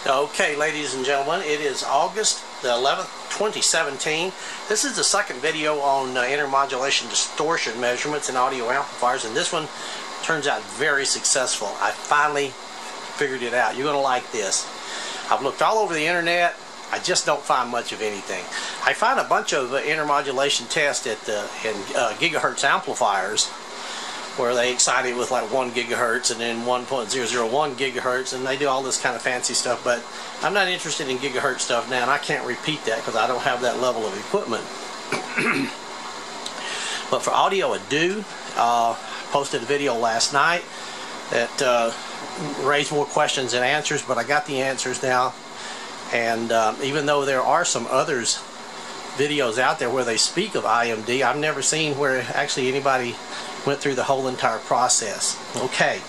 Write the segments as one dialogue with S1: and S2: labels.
S1: Okay, ladies and gentlemen, it is August the 11th, 2017. This is the second video on intermodulation distortion measurements in audio amplifiers, and this one turns out very successful. I finally figured it out. You're going to like this. I've looked all over the internet. I just don't find much of anything. I find a bunch of intermodulation tests in gigahertz amplifiers, where they excite it with like 1 gigahertz and then 1.001 gigahertz, and they do all this kind of fancy stuff, but I'm not interested in gigahertz stuff now, and I can't repeat that because I don't have that level of equipment. But for audio, I do. Posted a video last night that raised more questions than answers, but I got the answers now, and even though there are some others videos out there where they speak of IMD, I've never seen where actually anybody went through the whole entire process. Okay,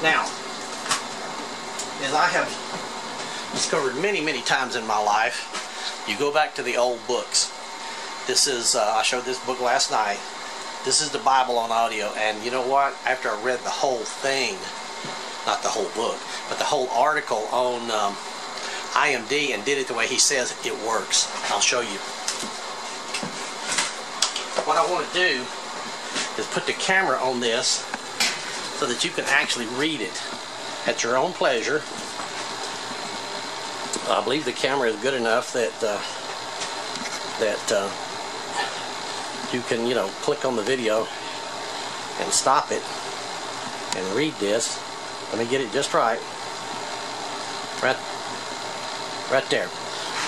S1: now, as I have discovered many times in my life, you go back to the old books. This is, I showed this book last night. This is the Bible on audio, and you know what? After I read the whole thing, not the whole book, but the whole article on IMD and did it the way he says it works. I'll show you. What I want to do is put the camera on this so that you can actually read it at your own pleasure. I believe the camera is good enough that you can, you know, click on the video and stop it and read this. Let me get it just right. Right there.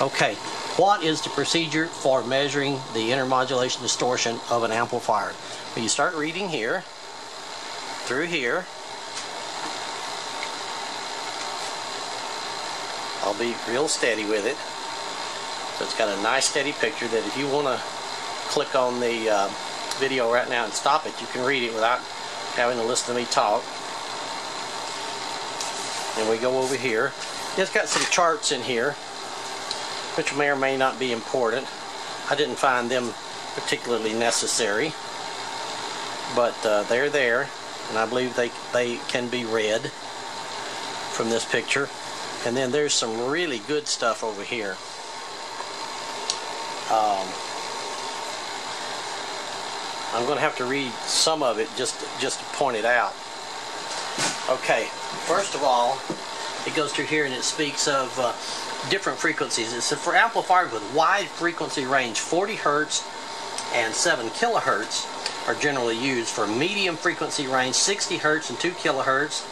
S1: Okay. What is the procedure for measuring the intermodulation distortion of an amplifier? Well, you start reading here, through here. I'll be real steady with it. So it's got a nice steady picture that if you want to click on the video right now and stop it, you can read it without having to listen to me talk. Then we go over here. It's got some charts in here, which may or may not be important. I didn't find them particularly necessary, but they're there, and I believe they can be read from this picture. And then there's some really good stuff over here. I'm going to have to read some of it just to point it out. Okay, first of all, it goes through here and it speaks of different frequencies. It says for amplifiers with wide frequency range, 40 Hertz and 7 kilohertz are generally used. For medium frequency range, 60 Hertz and 2 kilohertz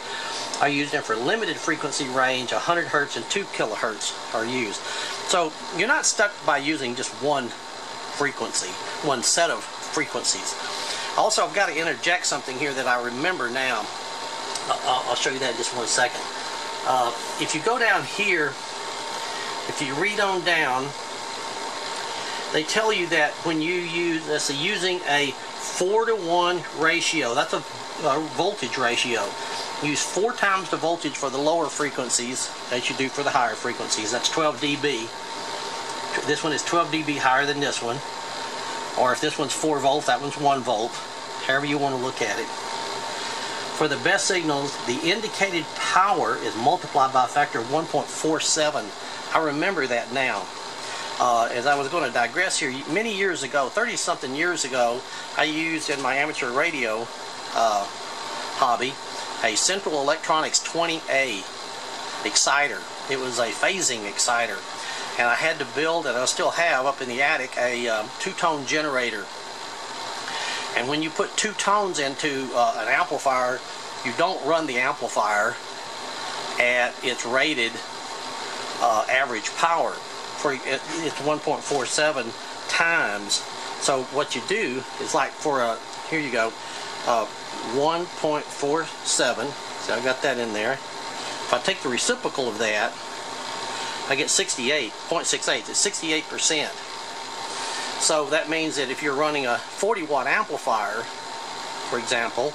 S1: are used, and for limited frequency range, 100 Hertz and 2 kilohertz are used. So you're not stuck by using just one frequency, one set of frequencies. Also, I've got to interject something here that I remember now. I'll show you that in just one second. If you go down here, if you read on down, they tell you that when you use, let's say, using a 4-to-1 ratio, that's a voltage ratio. Use 4 times the voltage for the lower frequencies as you do for the higher frequencies. That's 12 dB. This one is 12 dB higher than this one. Or if this one's 4 volts, that one's 1 volt. However you want to look at it. For the best signals, the indicated power is multiplied by a factor of 1.47. I remember that now. As I was going to digress here, many years ago, 30-something years ago, I used in my amateur radio hobby a Central Electronics 20A exciter. It was a phasing exciter. And I had to build, and I still have up in the attic, a 2-tone generator. And when you put 2 tones into an amplifier, you don't run the amplifier at its rated average power. It's 1.47 times. So what you do is, like for a, here you go, 1.47. So I got that in there. If I take the reciprocal of that, I get 68.68. It's 68%. So that means that if you're running a 40-watt amplifier, for example,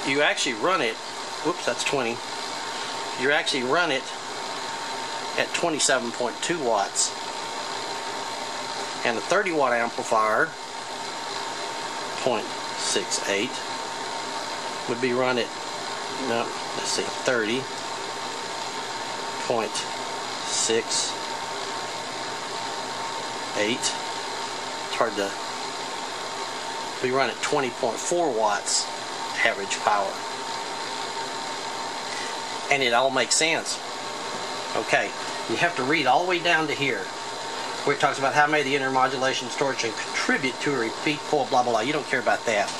S1: you actually run it, whoops, that's 20. You actually run it at 27.2 watts. And a 30-watt amplifier, 0.68, would be run at, no, let's see, 30.68. 6, 8. It's hard to. We run at 20.4 watts average power. And it all makes sense. Okay, you have to read all the way down to here, where it talks about how may the intermodulation distortion contribute to a repeat coil, blah blah blah. You don't care about that.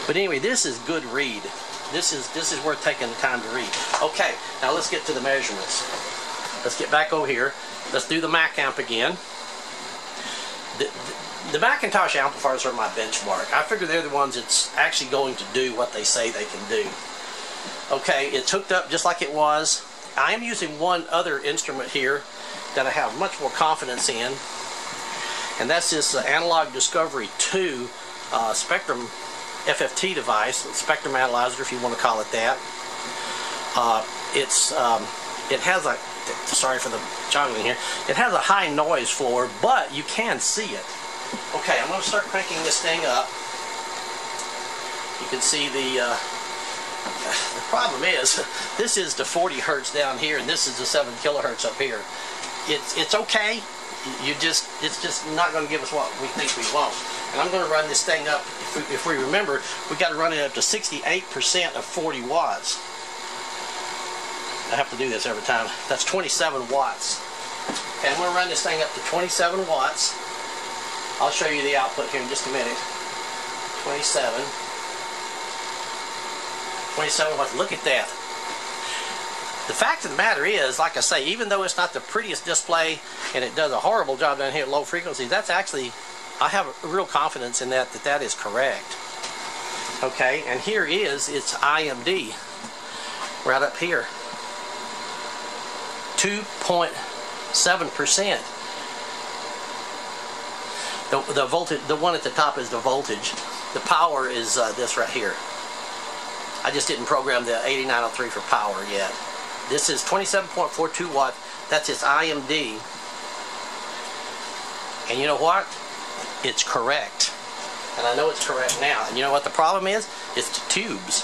S1: But anyway, this is good read. This is worth taking the time to read. Okay, now let's get to the measurements. Let's get back over here. Let's do the Mac amp again. The Macintosh amplifiers are my benchmark. I figure they're the ones that's actually going to do what they say they can do. Okay, it's hooked up just like it was. I am using one other instrument here that I have much more confidence in, and that's this Analog Discovery 2 Spectrum FFT device, Spectrum Analyzer if you want to call it that. It has a, sorry for the juggling here, it has a high noise floor, but you can see it. Okay, I'm going to start cranking this thing up. You can see the problem is, this is the 40 hertz down here, and this is the 7 kilohertz up here. It's okay. It's just not going to give us what we think we want. And I'm going to run this thing up. If we remember, we got to run it up to 68% of 40 watts. I have to do this every time. That's 27 watts. Okay, I'm going to run this thing up to 27 watts. I'll show you the output here in just a minute. 27 watts. Look at that. The fact of the matter is, like I say, even though it's not the prettiest display and it does a horrible job down here at low frequencies, that's actually, I have a real confidence in that that is correct. Okay, and here is its IMD right up here. 2.7%. The voltage, the one at the top is the voltage. The power is this right here. I just didn't program the 8903 for power yet. This is 27.42 watts. That's its IMD. And you know what? It's correct. And I know it's correct now. And you know what the problem is? It's the tubes.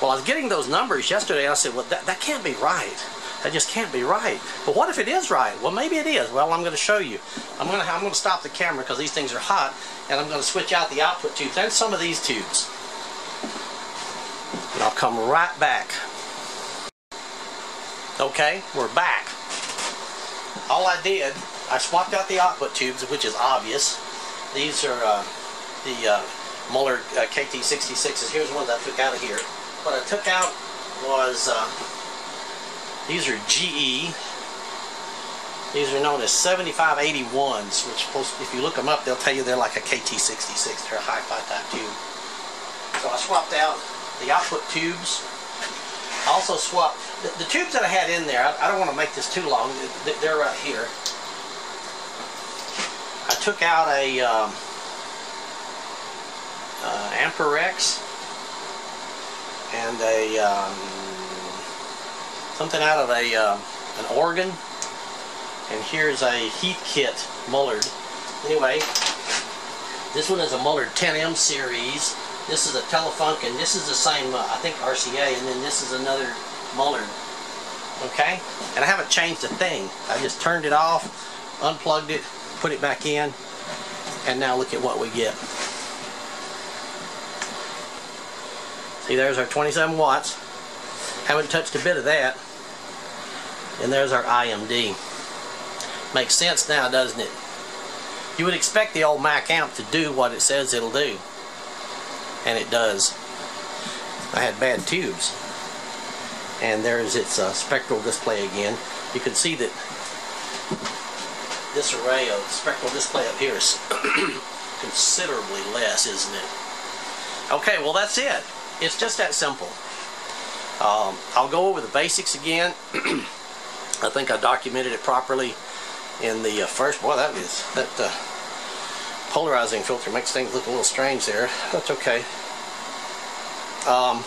S1: Well, I was getting those numbers yesterday, and I said, well, that can't be right. That just can't be right. But what if it is right? Well, maybe it is. Well, I'm going to show you. I'm going to stop the camera because these things are hot, and I'm going to switch out the output tubes and some of these tubes. And I'll come right back. Okay, we're back. All I did, I swapped out the output tubes, which is obvious. These are the Muller KT66s. Here's the ones I took out of here. What I took out was, these are GE. These are known as 7581s, which if you look them up, they'll tell you they're like a KT66. They're a hi-fi type tube. So I swapped out the output tubes. I also swapped the tubes that I had in there. I don't want to make this too long. They're right here. I took out a Amperex and a something out of an organ. And here's a Heathkit Mullard. Anyway, this one is a Mullard 10M series. This is a Telefunken. This is the same, I think, RCA, and then this is another Mullard. Okay? And I haven't changed a thing. I just turned it off, unplugged it, put it back in, and now look at what we get. See, there's our 27 watts. Haven't touched a bit of that. And there's our IMD. Makes sense now, doesn't it? You would expect the old Mac amp to do what it says it'll do. And it does. I had bad tubes. And there's its spectral display again. You can see that this array of spectral display up here is considerably less, isn't it? Okay, well that's it. It's just that simple. I'll go over the basics again. I think I documented it properly in the first. Boy, that polarizing filter makes things look a little strange there. That's okay. I'm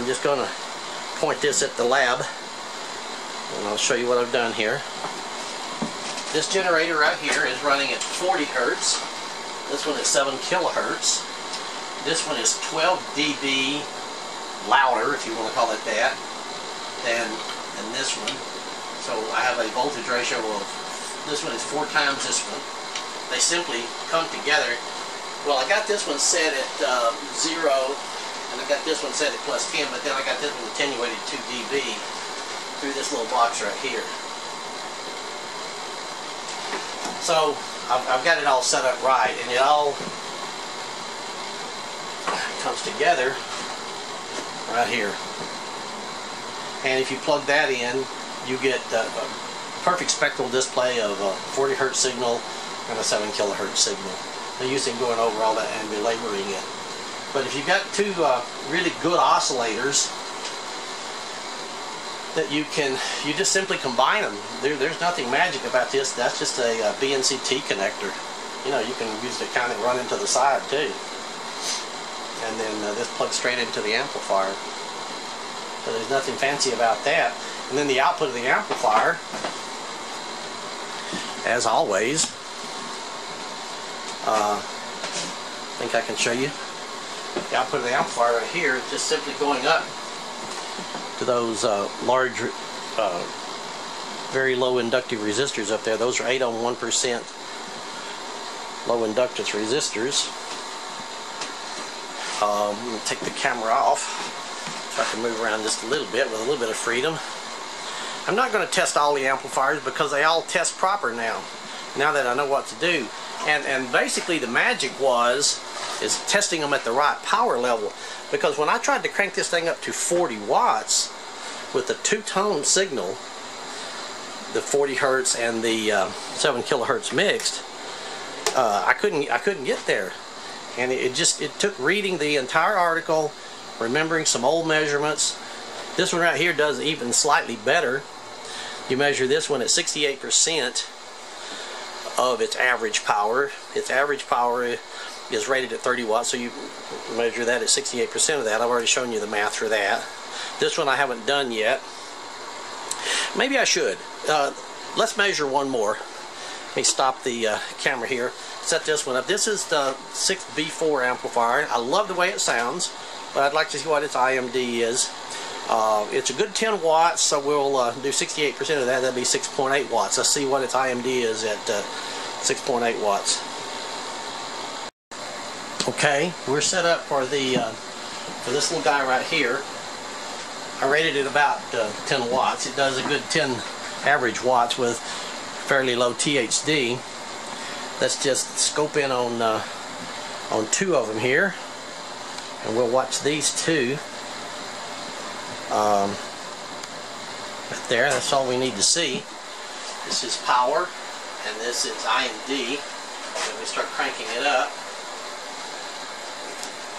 S1: just going to point this at the lab, and I'll show you what I've done here. This generator right here is running at 40 hertz. This one is 7 kilohertz. This one is 12 dB louder, if you want to call it that. than this one. So I have a voltage ratio of, this one is 4 times this one. They simply come together. Well, I got this one set at 0, and I got this one set at +10, but then I got this one attenuated 2 dB through this little box right here. So I've got it all set up right, and it all comes together right here. And if you plug that in, you get a perfect spectral display of a 40 Hz signal and a 7 kHz signal. No use in going over all that and belaboring it. But if you've got two really good oscillators, that you just simply combine them. There's nothing magic about this. That's just a BNCT connector. You know, you can use it to kind of run into the side too. And then this plugs straight into the amplifier. So there's nothing fancy about that. And then the output of the amplifier, as always, I think I can show you. The output of the amplifier right here is just simply going up to those large, very low inductive resistors up there. Those are 8 ohm 1% low inductance resistors. I'm going to take the camera off so I can move around just a little bit with a little bit of freedom. I'm not going to test all the amplifiers because they all test proper now that I know what to do. And basically the magic is testing them at the right power level, because when I tried to crank this thing up to 40 watts with the two-tone signal, the 40 Hertz and the 7 kilohertz mixed, I couldn't get there. And it took reading the entire article, remembering some old measurements. This one right here does even slightly better. You measure this one at 68% of its average power. Its average power is rated at 30 watts, so you measure that at 68% of that. I've already shown you the math for that. This one I haven't done yet. Maybe I should. Let's measure one more. Let me stop the camera here. Set this one up. This is the 6B4 amplifier. I love the way it sounds, but I'd like to see what its IMD is. It's a good 10 watts, so we'll do 68% of that. That'd be 6.8 watts. Let's see what its IMD is at 6.8 watts. Okay, we're set up for the for this little guy right here. I rated it about 10 watts. It does a good 10 average watts with fairly low THD. Let's just scope in on 2 of them here, and we'll watch these 2. Right there, that's all we need to see. This is power, and this is IMD. When we start cranking it up,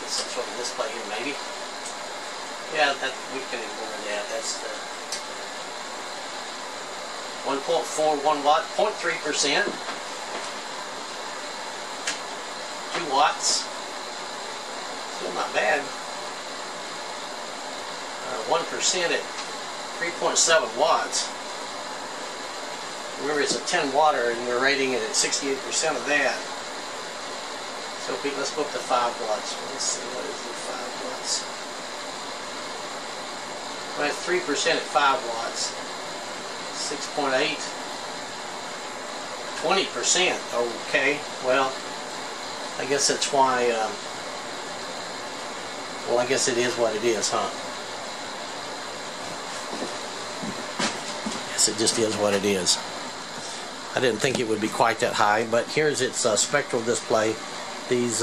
S1: get some sort of display here maybe. Yeah, we can ignore that. That's the 1.41 watt, 0.3%. 2 watts. Still not bad. 1% at 3.7 watts. Remember, it's a 10 watter and we're rating it at 68% of that. So let's go up to 5 watts. Let's see, what is it, 5 watts? Well, it's 3% at 5 watts. 6.8. 20%. Okay, well, I guess that's why, well, I guess it is what it is, huh? Yes, it just is what it is. I didn't think it would be quite that high, but here's its spectral display. These,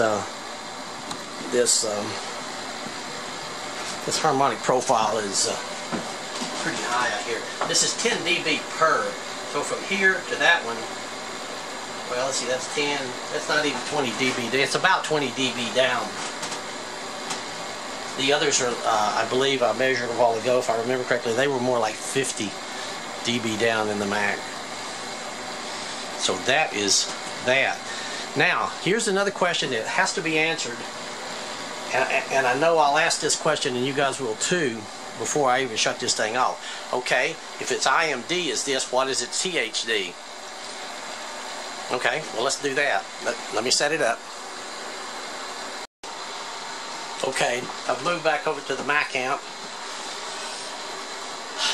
S1: this harmonic profile is pretty high out here. This is 10 dB per. So from here to that one, well, let's see, that's 10. That's not even 20 dB. It's about 20 dB down. The others are, I believe, I measured a while ago, if I remember correctly, they were more like 50 dB down in the Mac. So that is that. Now, here's another question that has to be answered, and I know I'll ask this question and you guys will too before I even shut this thing off. Okay, if its IMD is this, what is its THD? Okay, well, let's do that. Let me set it up. Okay, I've moved back over to the Mac amp.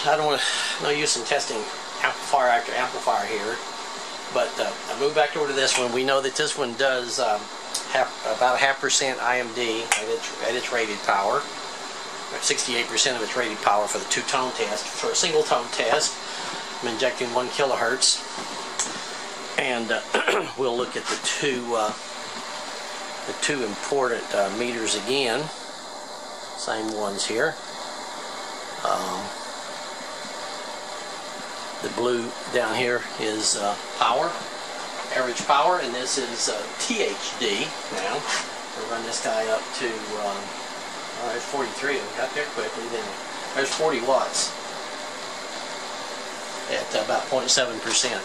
S1: I don't want no use in testing amplifier after amplifier here, but I move back over to this one. We know that this one does about 0.5% IMD at its rated power, 68% of its rated power for the two-tone test. For a single-tone test, I'm injecting 1 kilohertz, and we'll look at the two important meters again. Same ones here. The blue down here is power, average power, and this is THD. Now we'll run this guy up to there's 43. We got there quickly. Then there's 40 watts at about 0.7%.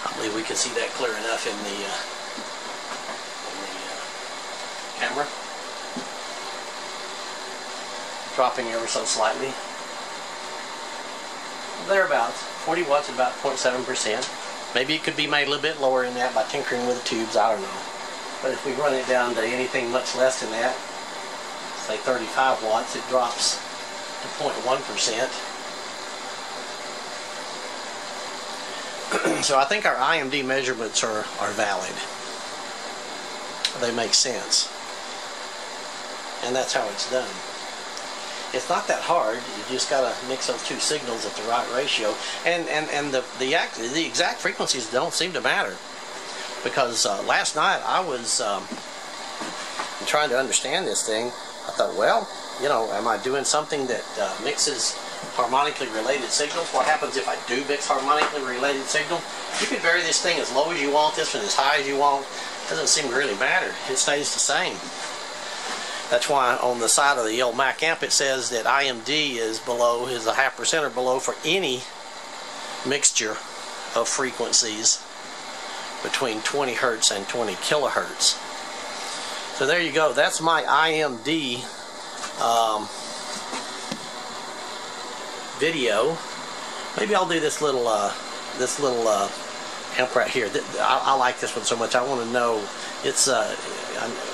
S1: I believe we can see that clear enough in the camera. Dropping ever so slightly. Thereabouts. 40 watts at about 0.7%. Maybe it could be made a little bit lower than that by tinkering with the tubes, I don't know. But if we run it down to anything much less than that, say 35 watts, it drops to 0.1%. So I think our IMD measurements are valid. They make sense. And that's how it's done. It's not that hard. You just got to mix those two signals at the right ratio, and the exact frequencies don't seem to matter, because last night I was trying to understand this thing. I thought, well, you know, am I doing something that mixes harmonically related signals? What happens if I do mix harmonically related signal? You can vary this thing as low as you want, this one as high as you want. It doesn't seem to really matter. It stays the same. That's why on the side of the old Mac amp it says that IMD is below, is 0.5% or below for any mixture of frequencies between 20 hertz and 20 kilohertz. So there you go. That's my IMD video. Maybe I'll do this little amp right here. I like this one so much. I want to know. It's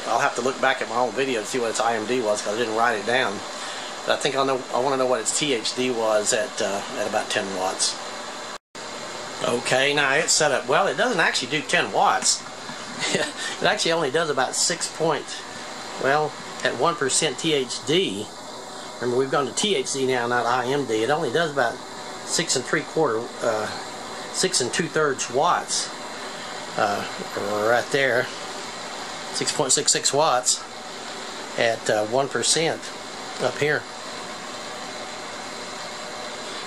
S1: I'll have to look back at my own video to see what its IMD was, because I didn't write it down. But I think I want to know what its THD was at about 10 watts. Okay, now it's set up. Well, it doesn't actually do 10 watts. It actually only does about 6 well, at 1% THD. Remember, we've gone to THD now, not IMD. It only does about 6 2/3 watts. Right there. 6.66 watts at 1% up here.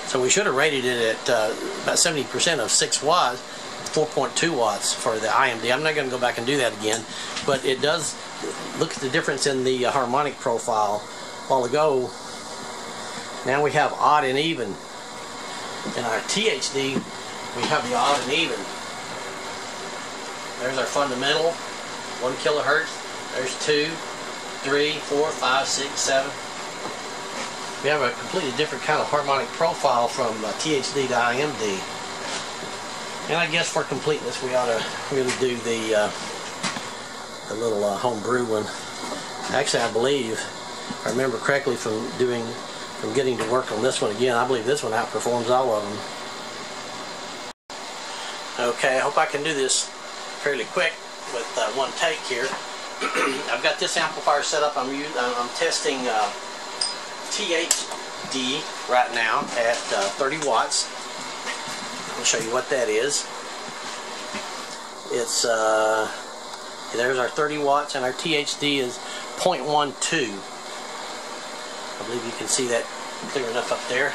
S1: So we should have rated it at about 70% of 6 watts, 4.2 watts for the IMD. I'm not going to go back and do that again, but it does. Look at the difference in the harmonic profile. A while ago, now we have odd and even. In our THD, we have the odd and even. There's our fundamental, 1 kilohertz. There's 2, 3, 4, 5, 6, 7. We have a completely different kind of harmonic profile from THD to IMD. And I guess for completeness, we ought to really do the little homebrew one. Actually, I believe, if I remember correctly from getting to work on this one again, I believe this one outperforms all of them. Okay, I hope I can do this fairly quick with one take here. I've got this amplifier set up. I'm testing THD right now at 30 watts. I'll show you what that is. It's there's our 30 watts, and our THD is 0.12. I believe you can see that clear enough up there.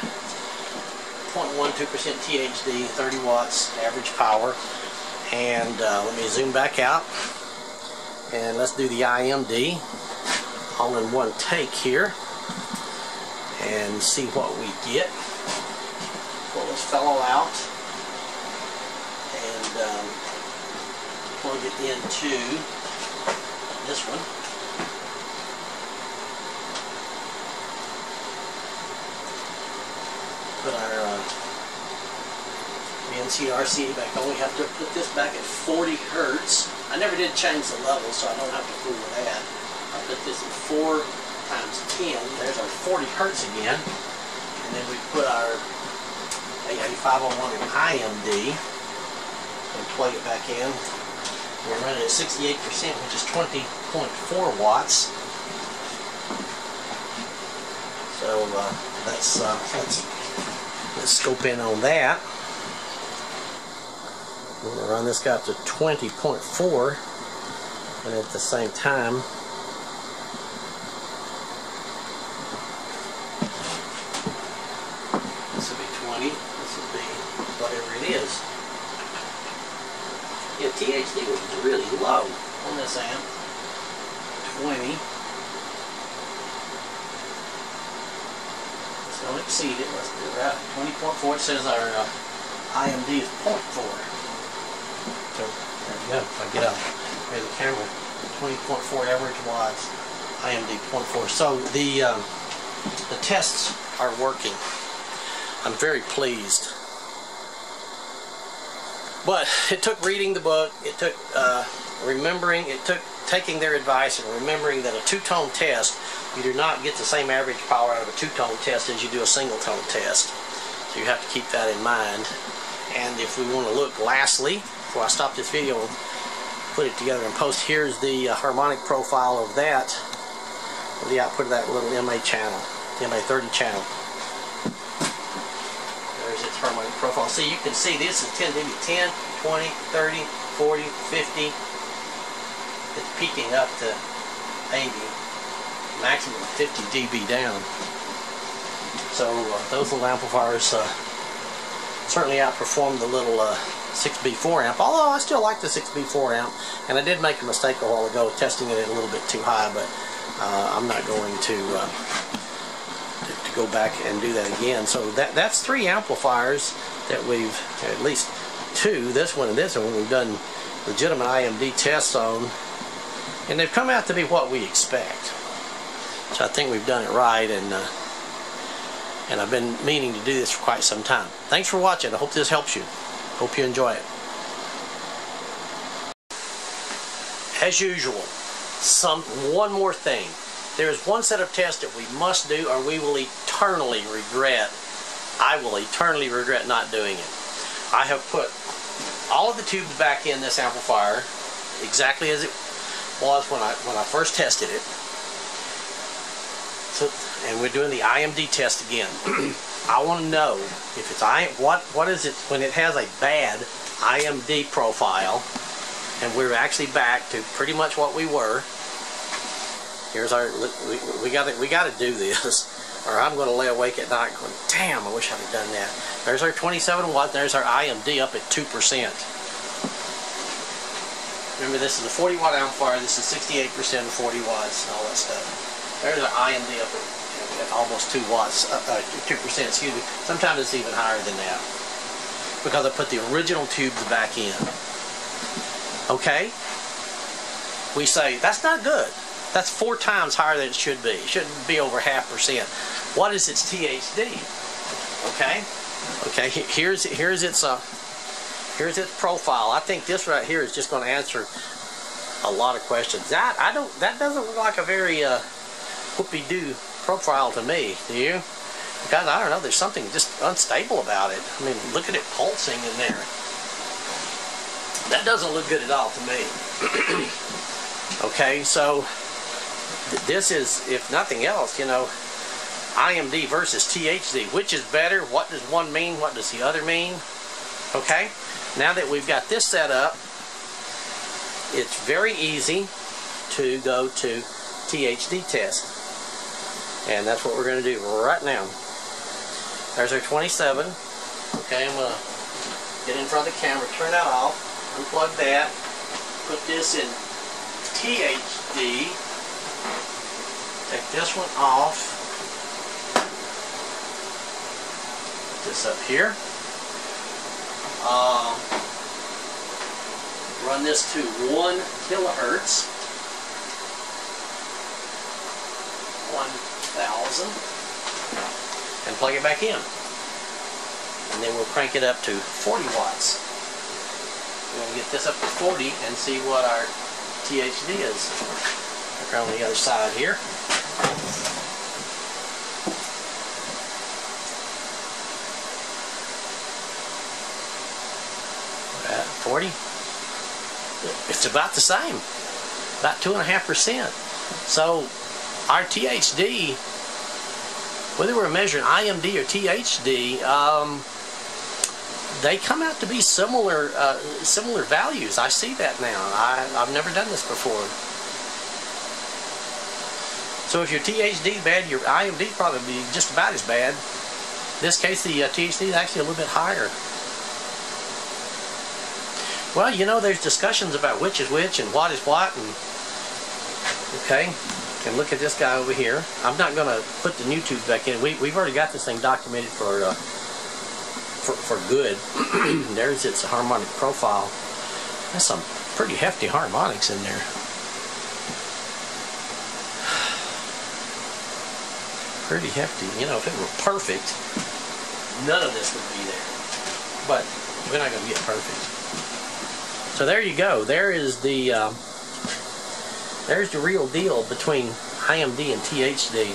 S1: 0.12% THD, 30 watts average power. And let me zoom back out, and let's do the IMD all in one take here and see what we get. Pull this fellow out and plug it into this one. Put our NCRC back on. We have to put this back at 40 hertz. I never did change the level, so I don't have to fool with that. I put this at 4 times times 10. There's our 40 hertz again. And then we put our 501 IMD and plug it back in. We're running at 68%, which is 20.4 watts. So let's scope in on that. We're going to run this guy up to 20.4, and at the same time, this will be 20, this will be whatever it is. Yeah, THD was really low on this amp. 20. Let's don't exceed it. Let's do it right. 20.4. It says our IMD is 0.4. So there you go. If I get up here the camera, 20.4 average watts, IMD 0.4. So the tests are working. I'm very pleased. But it took reading the book, it took remembering, it took taking their advice and remembering that a two-tone test, you do not get the same average power out of a two-tone test as you do a single-tone test. So you have to keep that in mind. And if we want to look lastly, before I stop this video and put it together and post, here's the harmonic profile of that, the output of that little MA channel, the MA30 channel. There's its harmonic profile. See, you can see this is 10 dB, 10, 20, 30, 40, 50. It's peaking up to 80, maximum 50 dB down. So those little amplifiers certainly outperform the little 6B4 amp, although I still like the 6B4 amp, and I did make a mistake a while ago testing it a little bit too high, but I'm not going to go back and do that again. So that's 3 amplifiers that we've, at least 2, this one and this one, we've done legitimate IMD tests on, and they've come out to be what we expect. So I think we've done it right, and I've been meaning to do this for quite some time. Thanks for watching. I hope this helps you. Hope you enjoy it. As usual, one more thing. There is one set of tests that we must do, or we will eternally regret. I will eternally regret not doing it. I have put all of the tubes back in this amplifier exactly as it was when I first tested it. So, and we're doing the IMD test again. I want to know if it's what is it when it has a bad IMD profile, and we're actually back to pretty much what we were. Here's our we got to do this, or I'm going to lay awake at night going, damn, I wish I'd have done that. There's our 27 watt. There's our IMD up at 2%. Remember, this is a 40 watt amplifier. This is 68% of 40 watts and all that stuff. There's our IMD up at almost 2 watts, 2%, excuse me. Sometimes it's even higher than that, because I put the original tubes back in. Okay? We say, that's not good. That's 4 times higher than it should be. It shouldn't be over 0.5%. What is its THD? Okay? Okay, here's its profile. I think this right here is just going to answer a lot of questions. That doesn't look like a very whoopie-doo profile to me, do you? Because I don't know, there's something just unstable about it. I mean, look at it pulsing in there. That doesn't look good at all to me. Okay, so this is, if nothing else, you know, IMD versus THD. Which is better? What does one mean? What does the other mean? Okay, now that we've got this set up, it's very easy to go to THD test. And that's what we're going to do right now. There's our 27. Okay, I'm going to get in front of the camera, turn that off, unplug that, put this in THD, take this one off, put this up here, run this to 1 kilohertz, 1000, and plug it back in. And then we'll crank it up to 40 watts. We're going to get this up to 40 and see what our THD is. Look around the other side here. 40. It's about the same, about 2.5%. So our THD, whether we're measuring IMD or THD, they come out to be similar similar values. I see that now. I've never done this before. So if your THD is bad, your IMD will probably be just about as bad. In this case, the THD is actually a little bit higher. Well, you know, there's discussions about which is which and what is what, and okay. And look at this guy over here. I'm not going to put the new tube back in. We've already got this thing documented for good. There's its harmonic profile. There's some pretty hefty harmonics in there. Pretty hefty. You know, if it were perfect, none of this would be there. But we're not going to get perfect. So there you go. There's the real deal between IMD and THD.